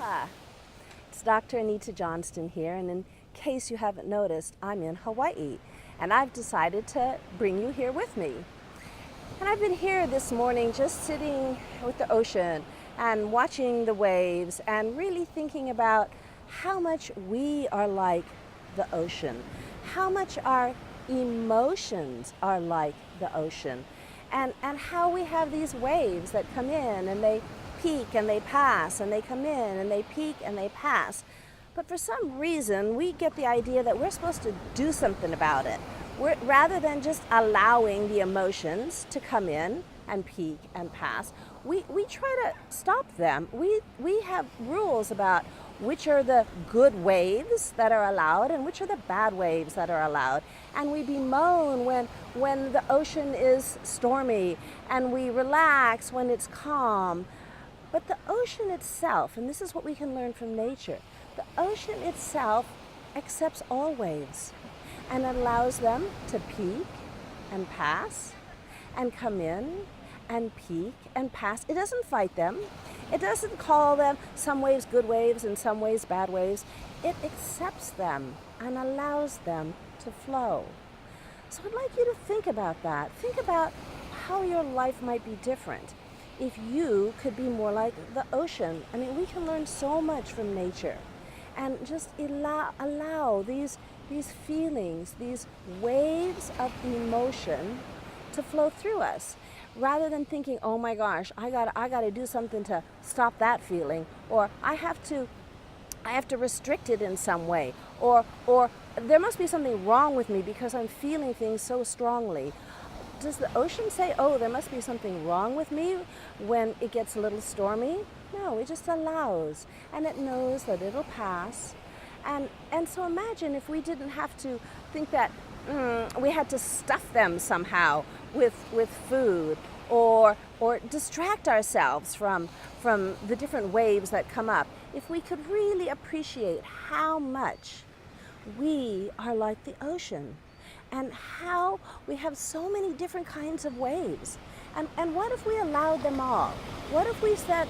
Aloha! It's Dr. Anita Johnston here, and in case you haven't noticed, I'm in Hawaii, and I've decided to bring you here with me. And I've been here this morning just sitting with the ocean and watching the waves and really thinking about how much we are like the ocean, how much our emotions are like the ocean, and how we have these waves that come in and they peak and they pass, and they come in and they peak and they pass. But for some reason, we get the idea that we're supposed to do something about it. Rather than just allowing the emotions to come in and peak and pass, we try to stop them. We have rules about which are the good waves that are allowed and which are the bad waves that are allowed. And we bemoan when the ocean is stormy, and we relax when it's calm. But the ocean itself, and this is what we can learn from nature, the ocean itself accepts all waves and allows them to peak and pass and come in and peak and pass. It doesn't fight them. It doesn't call them some waves good waves and some waves bad waves. It accepts them and allows them to flow. So I'd like you to think about that. Think about how your life might be different if you could be more like the ocean. I mean, we can learn so much from nature, and just allow these feelings, these waves of emotion to flow through us, rather than thinking, oh my gosh, I gotta do something to stop that feeling, or I have to restrict it in some way, or there must be something wrong with me because I'm feeling things so strongly. Does the ocean say, oh, there must be something wrong with me when it gets a little stormy? No, it just allows, and it knows that it'll pass. And so imagine if we didn't have to think that we had to stuff them somehow with food, or distract ourselves from the different waves that come up. If we could really appreciate how much we are like the ocean, and how we have so many different kinds of waves. And what if we allowed them all? What if we said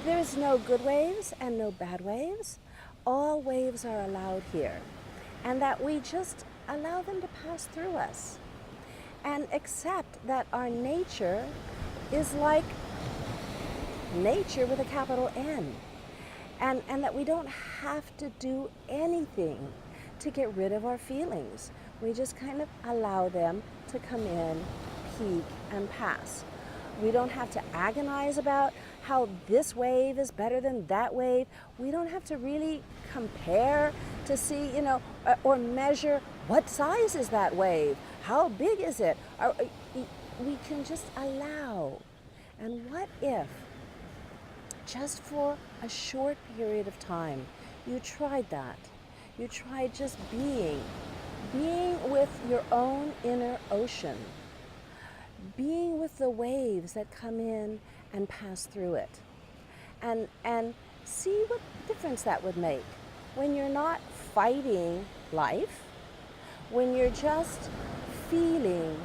there's no good waves and no bad waves? All waves are allowed here. And that we just allow them to pass through us. And accept that our nature is like nature with a capital N. And that we don't have to do anything to get rid of our feelings. We just kind of allow them to come in, peak, and pass. We don't have to agonize about how this wave is better than that wave. We don't have to really compare to see, or measure what size is that wave, how big is it. We can just allow. And what if, just for a short period of time, you tried that? You tried just being with your own inner ocean, being with the waves that come in and pass through it, and see what difference that would make when you're not fighting life, when you're just feeling,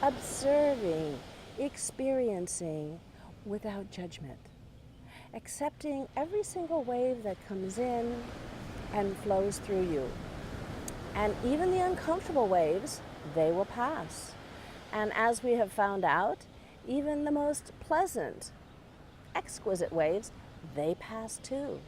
observing, experiencing without judgment, accepting every single wave that comes in and flows through you. And even the uncomfortable waves, they will pass. And as we have found out, even the most pleasant, exquisite waves, they pass too.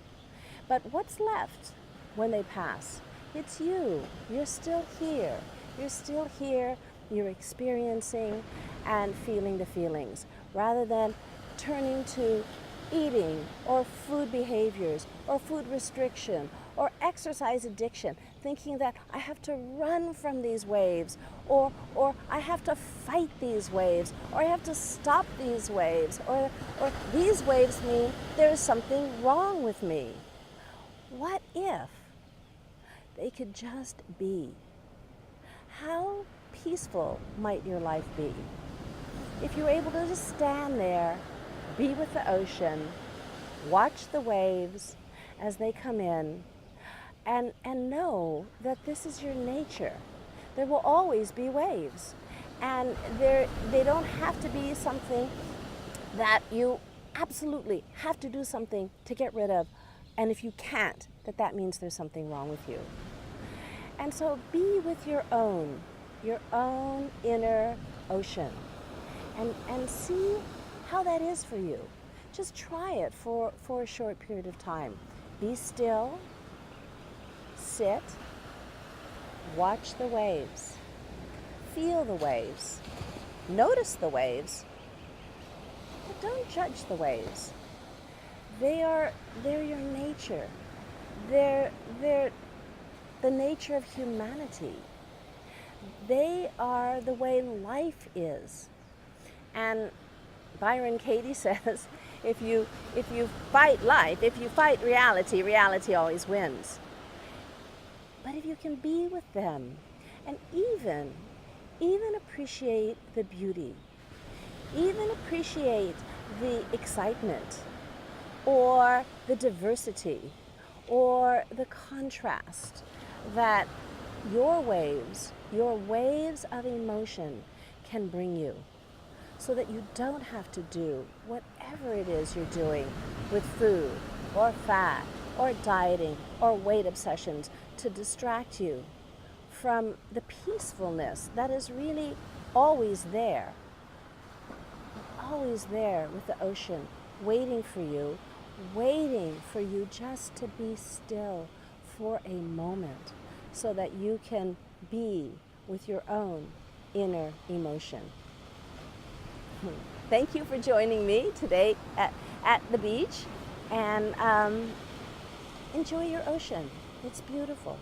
But what's left when they pass? It's you. You're still here. You're still here. You're experiencing and feeling the feelings, rather than turning to eating or food behaviors or food restriction or exercise addiction, thinking that I have to run from these waves, or I have to fight these waves, or I have to stop these waves, or these waves mean there's something wrong with me. What if they could just be? How peaceful might your life be if you were able to just stand there, be with the ocean, watch the waves as they come in, and know that this is your nature. There will always be waves, and they don't have to be something that you absolutely have to do something to get rid of. And if you can't, that means there's something wrong with you. And so be with your own inner ocean, and see how that is for you. Just try it for a short period of time. Be still, sit, watch the waves, feel the waves, notice the waves, but don't judge the waves. They're your nature. They're the nature of humanity. They are the way life is. And Byron Katie says, if you fight life, if you fight reality, reality always wins. But if you can be with them and even appreciate the beauty, even appreciate the excitement or the diversity or the contrast that your waves of emotion can bring you, so that you don't have to do whatever it is you're doing with food or fat or dieting or weight obsessions to distract you from the peacefulness that is really always there with the ocean, waiting for you just to be still for a moment, so that you can be with your own inner emotion. Thank you for joining me today at the beach, and enjoy your ocean. It's beautiful.